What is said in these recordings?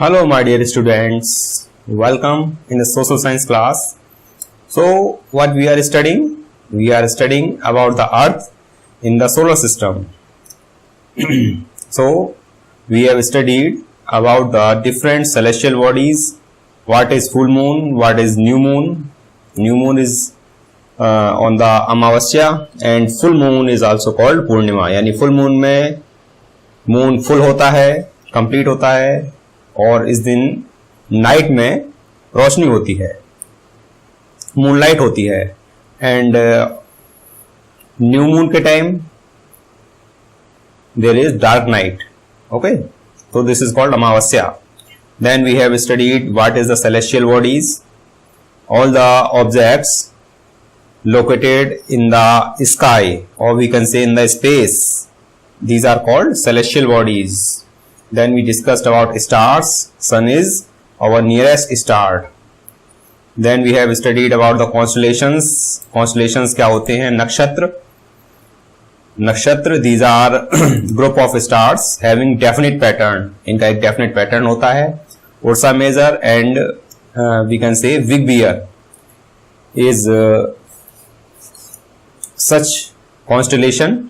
Hello, my dear students. Welcome in the social science class. So, what we are studying? We are studying about the Earth in the solar system. So, we have studied about the different celestial bodies. What is full moon? What is new moon? New moon is on the Amavasya, and full moon is also called Purnima. यानी full moon में moon full होता है, complete होता है, और इस दिन night में रोशनी होती है, मूनलाइट होती है. एंड न्यू मून के time there is dark night. Okay, so this is called Amavasya. Then we have studied what is the celestial bodies. All the objects located in the sky, or we can say in the space, these are called celestial bodies. Then we discussed about stars. Sun is our nearest star. Then we have studied about the constellations. Constellations क्या होते हैं? नक्षत्र. नक्षत्र, these are group of stars having definite pattern. इनका एक definite pattern होता है. Ursa Major and we can say Big Bear is such constellation.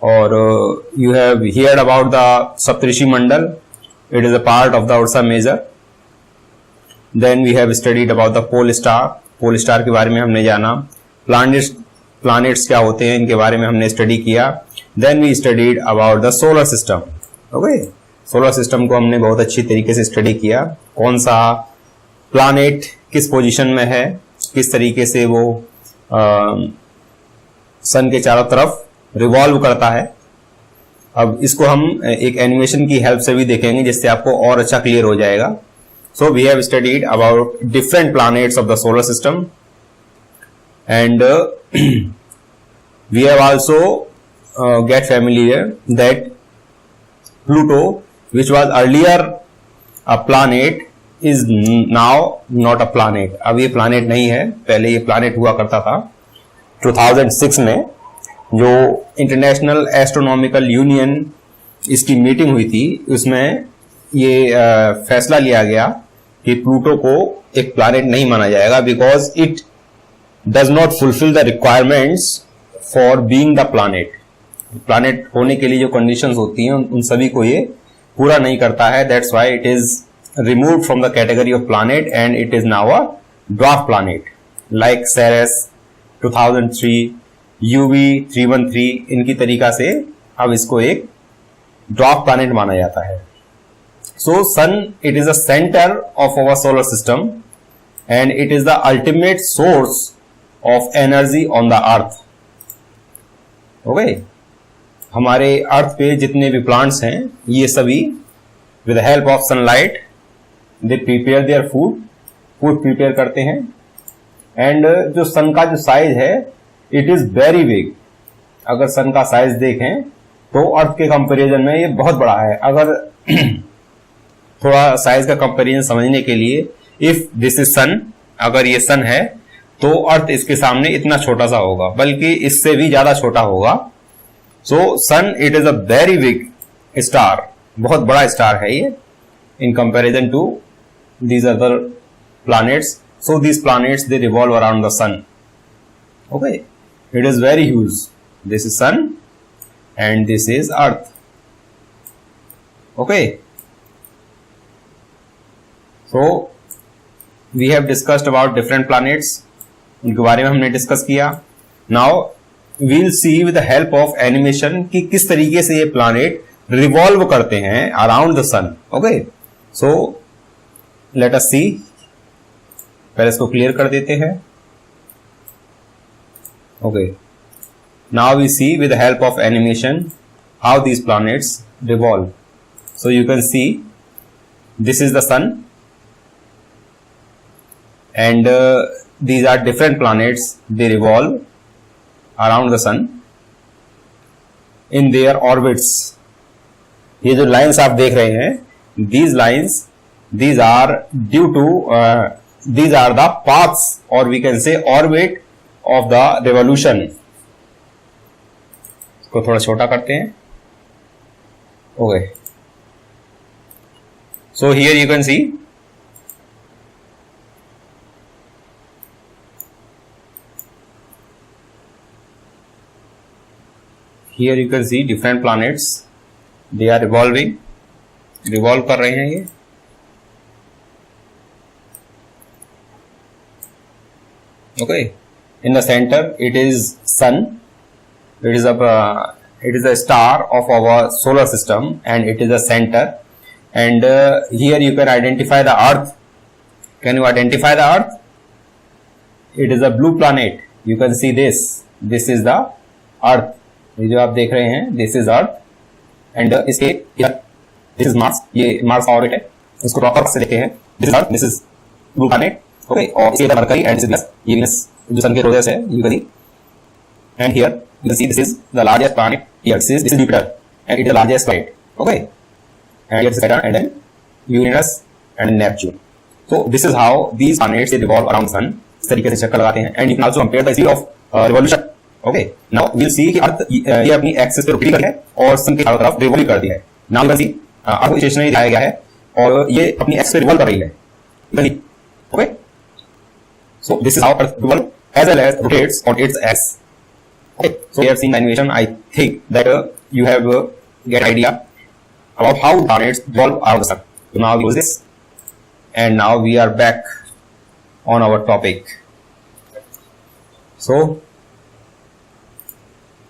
Or you have heard about the Saptarishi Mandal. It is a part of the Ursa Major. Then we have studied about the pole star. Pole star के बारे में हमने जाना. Planets क्या होते हैं, इनके बारे में हमने स्टडी किया. Then we studied about the solar system. Okay, solar system को हमने बहुत अच्छी तरीके से स्टडी किया. कौन सा planet किस पोजीशन में है, किस तरीके से वो सन के चारों तरफ रिवॉल्व करता है. अब इसको हम एक एनिमेशन की हेल्प से भी देखेंगे, जिससे आपको और अच्छा क्लियर हो जाएगा. So we have studied about different planets of the solar system, and we have also get familiar that Pluto, which was earlier a planet, is now not a planet. अब ये प्लैनेट नहीं है, पहले ये planet हुआ करता था. 2006 में जो इंटरनेशनल एस्ट्रोनॉमिकल यूनियन इसकी मीटिंग हुई थी, उसमें ये फैसला लिया गया कि प्लूटो को एक प्लैनेट नहीं माना जाएगा, because it does not fulfil the requirements for being the planet. Planet होने के लिए जो कंडीशंस होती हैं उन सभी को ये पूरा नहीं करता है. That's why it is removed from the category of planet and it is now a dwarf planet, like Ceres 2003, UV 313, इनकी तरीका से अब इसको एक ड्वार्फ प्लैनेट माना जाता है. So sun, it is the centre of our solar system and it is the ultimate source of energy on the earth. Okay, हमारे अर्थ पे जितने भी प्लांट्स हैं, ये सभी with the help of sunlight they prepare their food prepare करते हैं. And जो सन का जो साइज है, इट इज वेरी बिग. अगर सन का साइज देखें तो अर्थ के कंपैरिजन में ये बहुत बड़ा है. अगर थोड़ा साइज का कंपैरिजन समझने के लिए, इफ दिस इज सन, अगर ये सन है तो अर्थ इसके सामने इतना छोटा सा होगा, बल्कि इससे भी ज्यादा छोटा होगा. So sun, it is a very big star, बहुत बड़ा स्टार है ये in comparison to these other planets. So these planets they revolve around the sun. Okay, it is very huge. This is sun and this is earth. Okay, so we have discussed about different planets. इनके बारे में हमने discuss किया. Now we'll see with the help of animation कि किस तरीके से ये प्लैनेट रिवॉल्व करते हैं around the sun. Okay, so let us see. पहले इसको क्लियर कर देते हैं. Okay, now we see with the help of animation how these planets revolve. So you can see this is the sun, and these are different planets. They revolve around the sun in their orbits. ये जो lines आप देख रहे हैं, these lines, these are due to these are the paths, or we can say orbit of the revolution. इसको थोड़ा छोटा करते हैं. Okay, So here you can see different planets, they are revolve कर रहे हैं ये. Okay, in the center it is sun. It is a star of our solar system and it is the center. And here you can identify the earth. Can you identify the earth? It is a blue planet. You can see this is the earth. ये जो आप देख रहे हैं, this is earth. And इसके this is Mars. ये Mars का orbit है. इसको प्रॉपर से देखते हैं. This is earth, this is blue planet. Okay, और इसके mercury and this is Venus. ये Venus जो सन के रोजेस है, you can see. And here you can see this is the largest planet. Here this is Jupiter and it is the largest planet. Okay, and here is Saturn and then Uranus and Neptune. So this is how these planets they revolve around sun. इस तरीके से चक्कर लगाते हैं. And you can also compare the speed of revolution. Okay, now we'll see कि अर्थ ये अपनी axis पे रोटेट कर है और सन के चारों तरफ रिवॉल्व कर दिया है. Now you can see earth stationary दिखाया गया है और ये अपनी एक्सिस पे रिवॉल्व कर रही है. Okay, so this is how Earth revolves as well as rotates on its axis. Okay, so we have seen the animation. I think that you have get idea about how planets revolve around the sun. So now we use this, and now we are back on our topic. So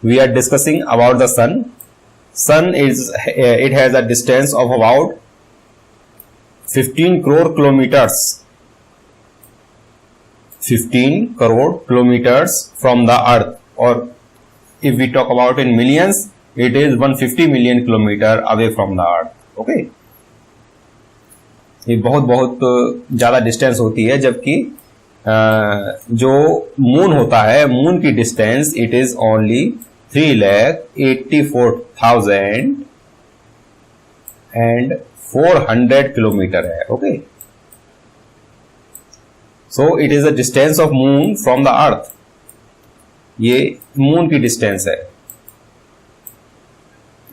we are discussing about the sun. Sun is it has a distance of about 15 crore kilometers. 15 crore kilometers from the earth, or if we talk about in millions, it is 150 million kilometer away from the earth. Okay, ये बहुत ज्यादा distance होती है, जबकि जो moon होता है, moon की distance it is only 3,84,400 kilometre है. Okay, so it is the distance of moon from the earth. ये मून की डिस्टेंस है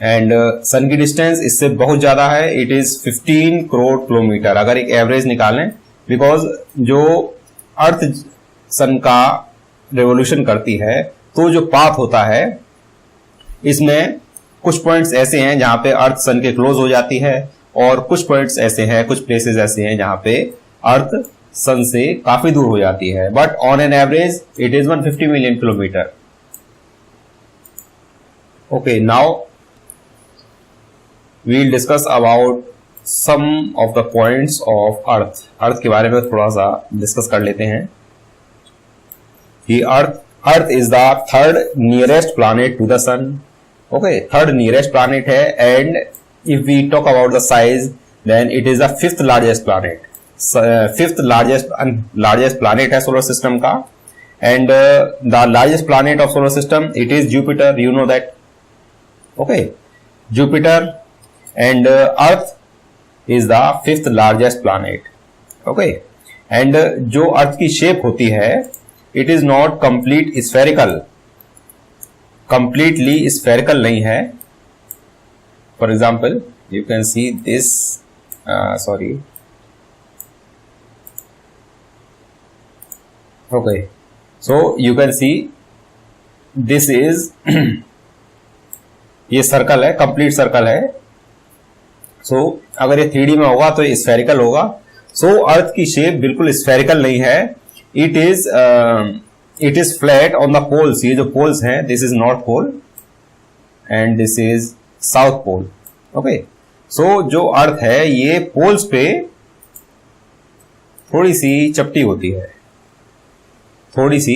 एंड सन की डिस्टेंस इससे बहुत ज्यादा है. इट इज 15 करोड़ किलोमीटर अगर एक एवरेज निकालें, बिकॉज जो अर्थ सन का रेवोल्यूशन करती है तो जो पाथ होता है इसमें कुछ पॉइंट्स ऐसे हैं जहां पे अर्थ सन के क्लोज हो जाती है और कुछ पॉइंट्स ऐसे हैं, कुछ प्लेसेस ऐसे हैं जहां पे अर्थ सन से काफी दूर हो जाती है. But on an average it is 150 million kilometre. Okay, now we will discuss about some of the points of earth. Earth के बारे में थोड़ा सा डिस्कस कर लेते हैं कि earth is the third nearest planet to the sun. Okay, third nearest planet है and if we talk about the size then it is the fifth largest planet. Fifth largest planet है solar system का and the largest planet of solar system it is Jupiter. You know that. Okay, Jupiter and earth is the fifth largest planet. Okay, and जो earth की shape होती है it is not complete spherical, completely spherical नहीं है. For example you can see this, sorry, okay, so you can see this is ये circle है, complete circle है. सो अगर ये 3D में होगा तो ये स्फेरिकल होगा. सो अर्थ की शेप बिल्कुल स्फेरिकल नहीं है. It is flat on the poles. ये जो पोल्स हैं, this is north pole and this is south pole. Okay, so जो अर्थ है ये पोल्स पे थोड़ी सी चपटी होती है, थोड़ी सी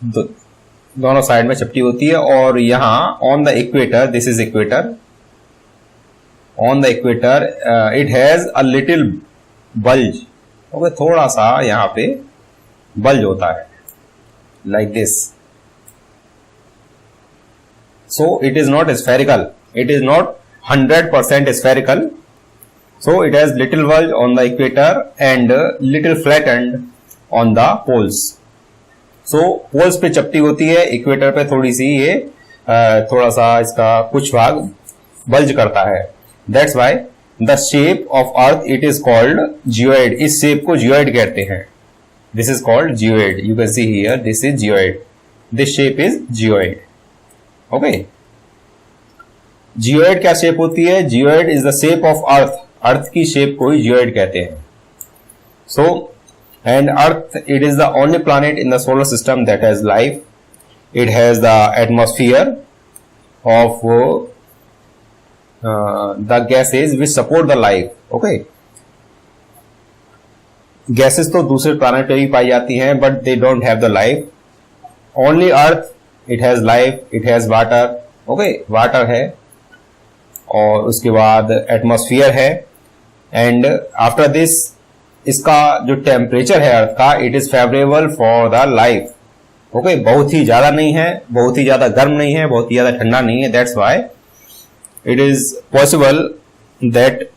दोनों साइड में चपटी होती है. और यहां on the equator, this is equator, on the equator it has a little bulge. Okay, थोड़ा सा यहां पे बल्ज होता है like this. So it is not spherical, it is not 100% spherical. So it has little bulge on the equator and little flattened on the poles. So poles पे चपटी होती है, इक्वेटर पे थोड़ी सी ये थोड़ा सा इसका कुछ भाग बल्ज करता है. That's why the shape of earth it is called geoid, इस शेप को जियोइड कहते हैं, this is called geoid, you can see here this is geoid, this shape is geoid. Okay, geoid क्या शेप होती है? Geoid is the shape of earth, earth की shape को ही जियोइड कहते हैं। So and earth it is the only planet in the solar system that has life, it has the atmosphere of the gases which support the life. Okay, gases तो दूसरे planet पे भी पाई जाती हैं, but they don't have the life. Only Earth it has life, it has water. Okay, water है और उसके बाद एटमॉस्फेयर है, एंड आफ्टर दिस इसका जो टेम्परेचर है अर्थ का, it is favourable for the life. Okay, बहुत ही ज्यादा नहीं है, बहुत ही ज्यादा गर्म नहीं है, बहुत ही ज्यादा ठंडा नहीं है, that's why it is possible that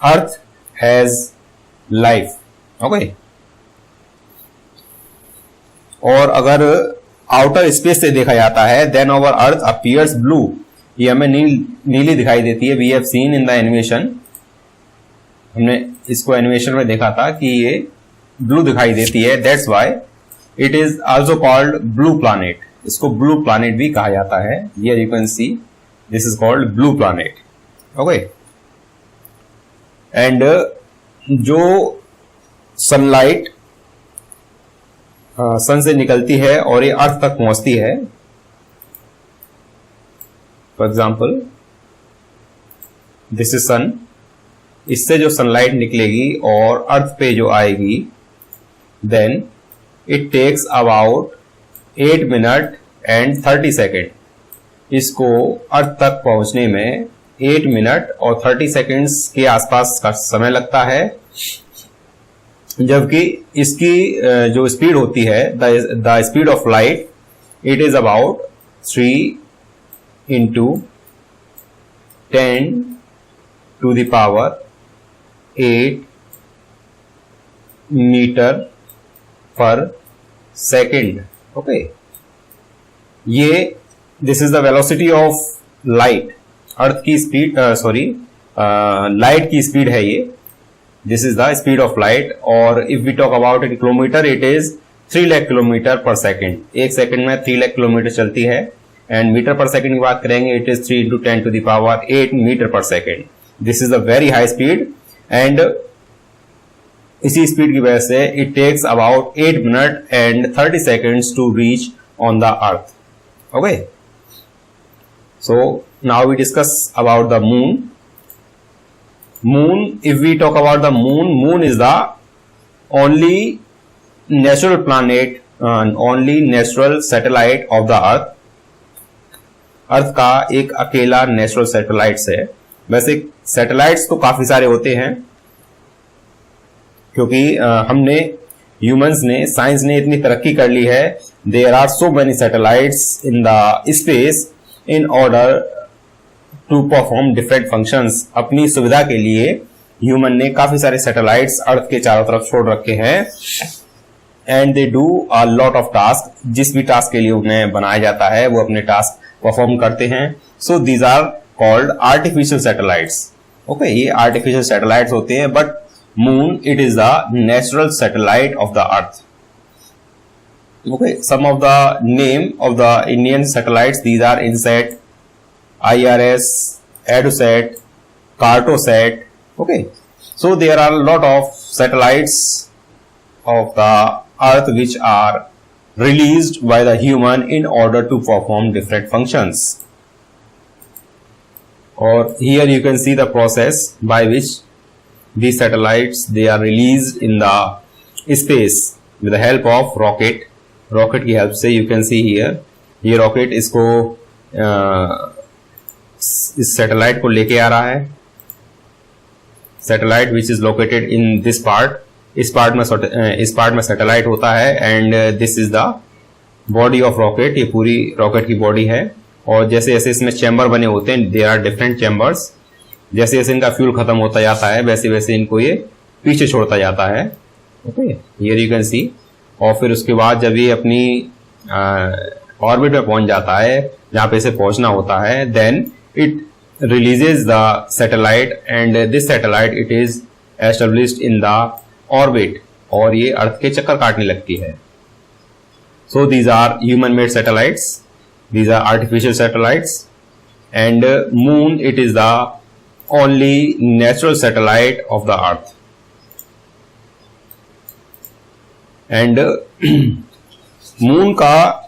earth has life. Okay, और अगर आउटर स्पेस से देखा जाता है, then our earth appears blue, ये हमें नीली दिखाई देती है। We have seen in the animation, हमने इसको एनिमेशन में देखा था कि ये ब्लू दिखाई देती है, that's why it is also called blue planet, इसको ब्लू प्लैनेट भी कहा जाता है। Here you can see this is called blue planet. Okay, and जो सनलाइट सन से निकलती है और ये अर्थ तक पहुंचती है, for example this is sun, इससे जो सनलाइट निकलेगी और अर्थ पे जो आएगी, then it takes about 8 minute and 30 second, इसको अर्थ तक पहुंचने में 8 मिनट और 30 सेकेंड्स के आसपास का समय लगता है, जबकि इसकी जो स्पीड होती है, the speed of light, it is about 3 into 10 to the power 8 metre per second. Okay, ये this is the velocity of light, earth की स्पीड, लाइट की स्पीड है ये, this is the speed of light. और if we talk about in kilometre, it is 3 lakh kilometre per second, एक second में 3 lakh kilometre चलती है। एंड मीटर पर सेकेंड की बात करेंगे, it is 3 into 10 to the power 8 metre per second, this is a very high speed. And इसी speed की वजह से it takes about 8 minute and 30 seconds to reach on the earth. Okay, so now we discuss about the moon. Moon, if we talk about the moon, moon is the only natural planet, only natural satellite of the earth, earth का एक अकेला natural satellites है। वैसे satellites तो काफी सारे होते हैं, क्योंकि हमने ह्यूमंस ने, साइंस ने इतनी तरक्की कर ली है, there are so many satellites in the space in order to perform different functions. अपनी सुविधा के लिए ह्यूमन ने काफी सारे सैटेलाइट्स अर्थ के चारों तरफ छोड़ रखे हैं, and they do a lot of task, जिस भी टास्क के लिए उन्हें बनाया जाता है वो अपने टास्क परफॉर्म करते हैं। So these are called artificial satellites. Okay, ये आर्टिफिशियल सैटेलाइट्स होते हैं, but moon it is the natural satellite of the earth. Okay, some of the name of the Indian satellites, these are INSAT, IRS, EDUSAT, Cartosat. Okay, so there are lot of satellites of the earth which are released by the human in order to perform different functions. Or here you can see the process by which these satellites, they are released in the space with the help of rocket. Rocket की help से you can see here, ये rocket इसको इस satellite को लेके आ रहा है, satellite which is located in this part, इस पार्ट में सैटेलाइट होता है, and this is the body of rocket, ये पूरी रॉकेट की बॉडी है। और जैसे जैसे इसमें चैम्बर बने होते हैं, देयर आर डिफरेंट चैम्बर्स, जैसे जैसे इनका फ्यूल खत्म होता जाता है वैसे वैसे इनको ये पीछे छोड़ता जाता है। ओके, हियर यू कैन सी। और फिर उसके बाद जब ये अपनी ऑर्बिट में पहुंच जाता है, जहां पे इसे पहुंचना होता है, then it releases the satellite and this satellite it is established in the orbit और ये अर्थ के चक्कर काटने लगती है. So these are human made satellites, these are artificial satellites, and moon it is the only natural satellite of the earth. And moon का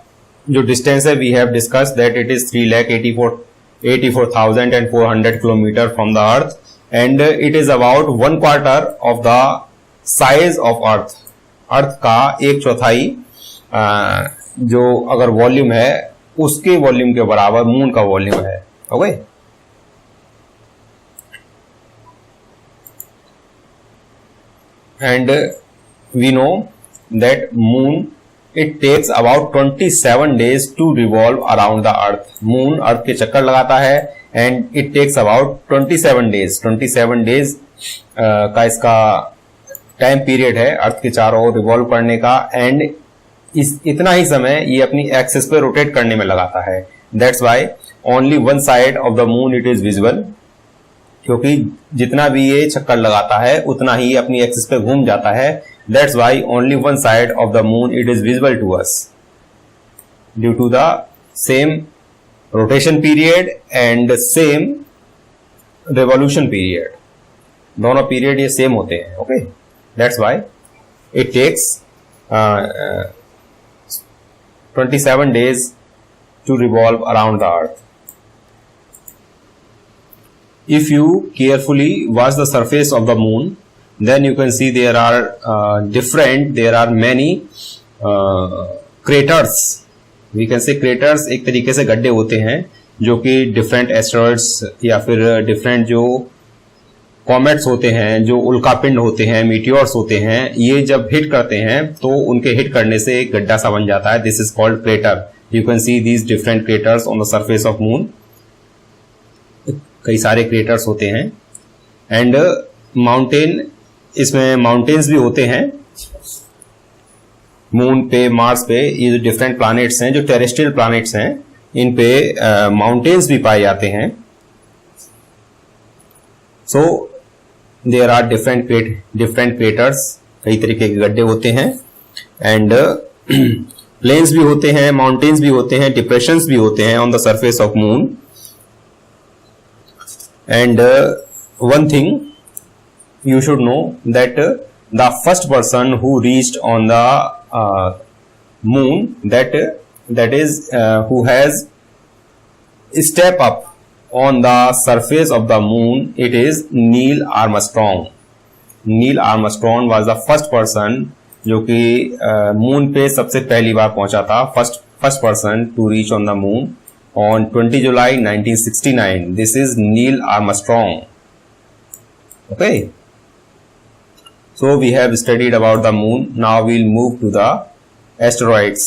जो distance है we have discuss that it is 3,84,400 kilometre from the earth and it is about 1/4 of the size of earth. Earth का 1/4 जो अगर volume है उसके volume के बराबर मून का वॉल्यूम है. Okay and we know that moon it takes about 27 days to revolve around the earth. moon अर्थ के चक्कर लगाता है and it takes about 27 days. 27 days का इसका टाइम पीरियड है अर्थ के चारों ओर रिवॉल्व करने का एंड इतना ही समय ये अपनी एक्सिस पे रोटेट करने में लगाता है. That's why only one side of the moon it is visible. क्योंकि जितना भी ये चक्कर लगाता है उतना ही अपनी एक्सिस पे घूम जाता है. That's why only one side of the moon it is visible to us due to the same rotation period and same revolution period. दोनों पीरियड ये सेम होते हैं. Okay that's why it takes 27 days to revolve around the earth. If you carefully watch the surface of the moon, then you can see there are many craters. We can say craters एक तरीके से गड्ढे होते हैं जो कि different asteroids या फिर डिफरेंट जो कॉमेट्स होते हैं, जो उल्कापिंड होते हैं, मीटियोर्स होते हैं, ये जब हिट करते हैं तो उनके हिट करने से एक गड्ढा सा बन जाता है. This is called crater. You can see these different craters on the surface of moon. कई सारे क्रेटर्स होते हैं एंड माउंटेन, इसमें माउंटेन्स भी होते हैं मून पे, मार्स पे. ये जो डिफरेंट प्लैनेट्स हैं, जो टेरेस्ट्रियल प्लैनेट्स हैं, इन पे माउंटेन्स भी पाए जाते हैं. So there are different craters. कई तरीके के गड्ढे होते हैं एंड प्लेन्स भी होते हैं, माउंटेन्स भी होते हैं, डिप्रेशंस भी होते हैं on the surface of moon. And one thing you should know that the first person who reached on the moon, that is who has step up on the surface of the moon, it is Neil Armstrong. Neil Armstrong was the first person जो कि moon पे सबसे पहली बार पहुंचा था. first person to reach on the moon on 20 July 1969. This is Neil Armstrong. Okay. So we have studied about the moon. Now we'll move to the asteroids.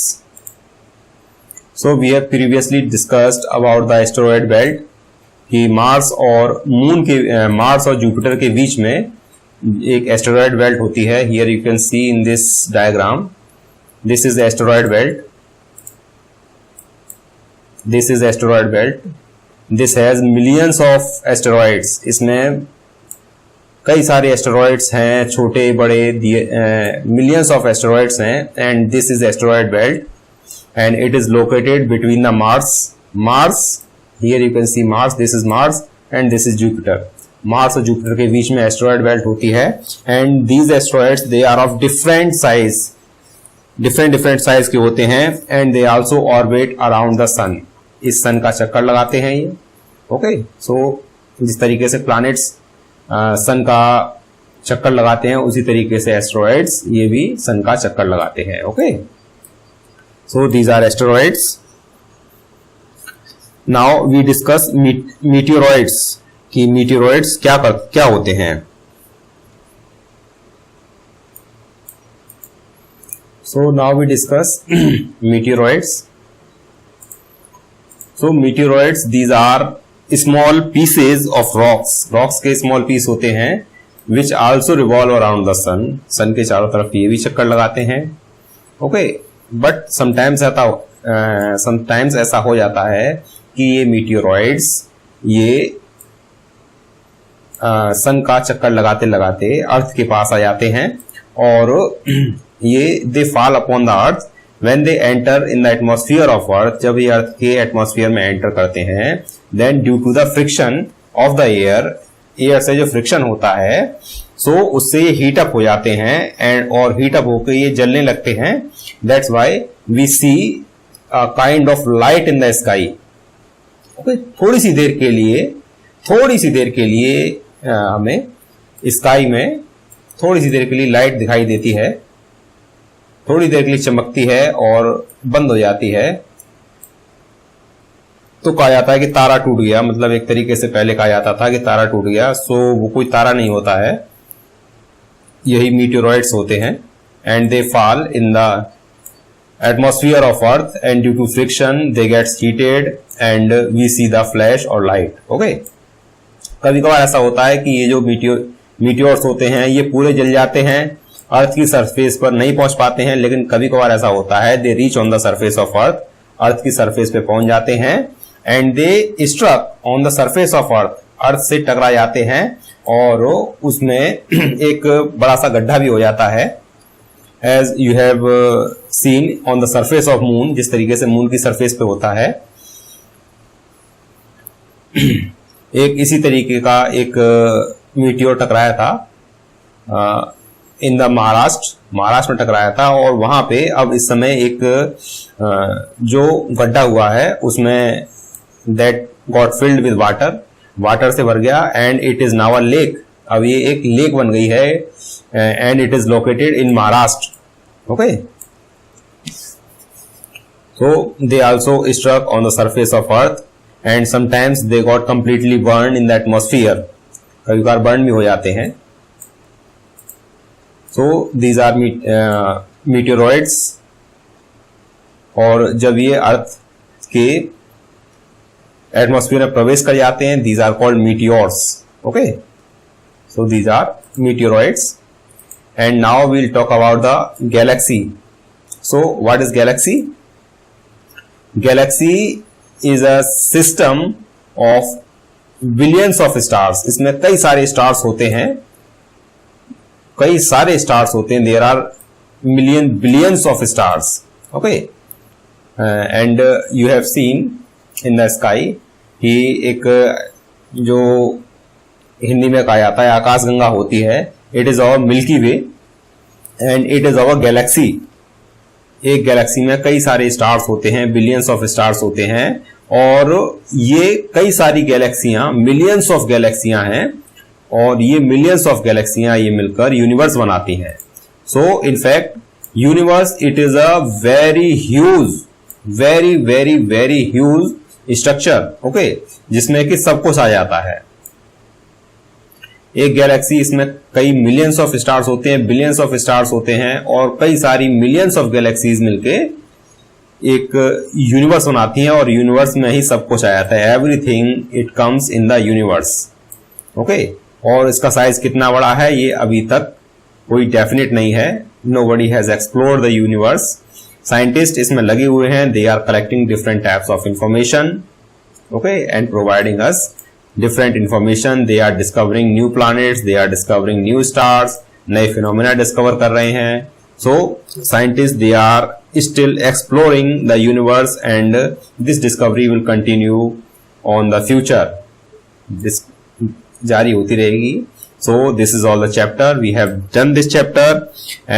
So we have previously discussed about the asteroid belt कि Mars और moon के Mars और Jupiter के बीच में एक asteroid belt होती है. Here you can see in this diagram. This is the asteroid belt. This is asteroid belt. This has millions of asteroids. इसमें कई सारे एस्टेरॉइड्स हैं, छोटे बड़े, मिलियंस ऑफ एस्टेरॉइड्स हैं. And this is asteroid belt and it is located between the Mars. Here you can see Mars. This is Mars and this is Jupiter. Mars और Jupiter के बीच में एस्टेरॉइड बेल्ट होती है and these asteroids they are of different size के होते हैं and they also orbit around the sun. इस सन का चक्कर लगाते हैं ये. ओके सो जिस तरीके से प्लैनेट्स सन का चक्कर लगाते हैं उसी तरीके से एस्टेरॉइड्स ये भी सन का चक्कर लगाते हैं. Okay so these are asteroids. Now we discuss meteoroids कि मीटियोरॉइड्स क्या होते हैं. So now we discuss meteoroids. So meteoroids these are small pieces of rocks के स्मॉल पीस होते हैं which also revolve around the sun के चारों तरफ ये भी चक्कर लगाते हैं. ओके बट समटाइम्स ऐसा हो जाता है कि ये मीटियोरॉइड्स ये सन का चक्कर लगाते लगाते अर्थ के पास आ जाते हैं और ये they fall upon the earth when they enter in the atmosphere of earth. जब ये अर्थ के एटमॉस्फेयर में एंटर करते हैं then due to the friction of the air से जो फ्रिक्शन होता है सो उससे ये हीट अप हो जाते हैं एंड और हीट अप होकर ये जलने लगते हैं। That's why we see a kind of light in the sky. Okay, थोड़ी सी देर के लिए हमें स्काई में थोड़ी सी देर के लिए लाइट दिखाई देती है, थोड़ी देर के लिए चमकती है और बंद हो जाती है। तो कहा जाता है कि तारा टूट गया, मतलब एक तरीके से पहले कहा जाता था कि तारा टूट गया। सो वो कोई तारा नहीं होता है, यही मीटियोरॉइड्स होते हैं and they fall in the atmosphere of earth and due to friction they gets heated and we see the flash और लाइट। ओके, कभी कभार ऐसा होता है कि ये जो मीटियोर्स होते हैं ये पूरे जल जाते हैं, अर्थ की सरफेस पर नहीं पहुंच पाते हैं, लेकिन कभी कभार ऐसा होता है they reach on the surface of earth की सरफेस पे पहुंच जाते हैं and they struck on the surface of earth से टकरा जाते हैं और उसमें एक बड़ा सा गड्ढा भी हो जाता है। As you have seen on the surface of moon, जिस तरीके से मून की सरफेस पे होता है, एक इसी तरीके का एक मीटियोर टकराया था इन द महाराष्ट्र में टकराया था और वहां पे अब इस समय एक जो गड्ढा हुआ है उसमें that got filled with water से भर गया and it is now a lake. अब ये एक लेक बन गई है and it is located in Maharashtra. Okay, so they also struck on the surface of earth and sometimes they got completely burn in the atmosphere, कभी बार burn भी हो जाते हैं। सो दीज आर मीटियोरॉइड्स, और जब ये अर्थ के एटमॉस्फेयर में प्रवेश कर जाते हैं these are called meteors. Okay, so these are meteoroids and now we'll talk about the galaxy. So what is galaxy? Galaxy is a system of billions of stars. इसमें कई सारे स्टार्स होते हैं, there are billions of stars. Okay, and you have seen in the sky कि एक जो हिंदी में कहा जाता है आकाशगंगा होती है, it is our milky way and it is our galaxy. एक गैलेक्सी में कई सारे स्टार्स होते हैं, बिलियंस ऑफ स्टार्स होते हैं और ये कई सारी गैलेक्सियां, मिलियंस ऑफ गैलेक्सियां हैं और ये मिलियंस ऑफ गैलेक्सियां ये मिलकर यूनिवर्स बनाती हैं। So in fact universe it is a very huge structure. Okay, जिसमें कि सब कुछ आ जाता है। एक गैलेक्सी, इसमें कई मिलियंस ऑफ स्टार्स होते हैं, बिलियंस ऑफ स्टार्स होते हैं और कई सारी मिलियंस ऑफ गैलेक्सीज मिलके एक यूनिवर्स बनाती हैं और यूनिवर्स में ही सब कुछ आ जाता है। Everything it comes in the universe. Okay, और इसका साइज कितना बड़ा है ये अभी तक कोई डेफिनेट नहीं है। Nobody has explored the universe. Scientist इसमें लगे हुए हैं, they are collecting different types of information, okay, and providing us different information. They are discovering new planets, they are discovering new stars, नए phenomena discover कर रहे हैं. So scientists they are still exploring the universe and this discovery will continue on the future. This जारी होती रहेगी. So this is all the chapter. We have done this chapter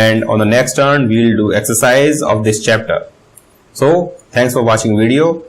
and on the next turn we will do exercise of this chapter. So thanks for watching video.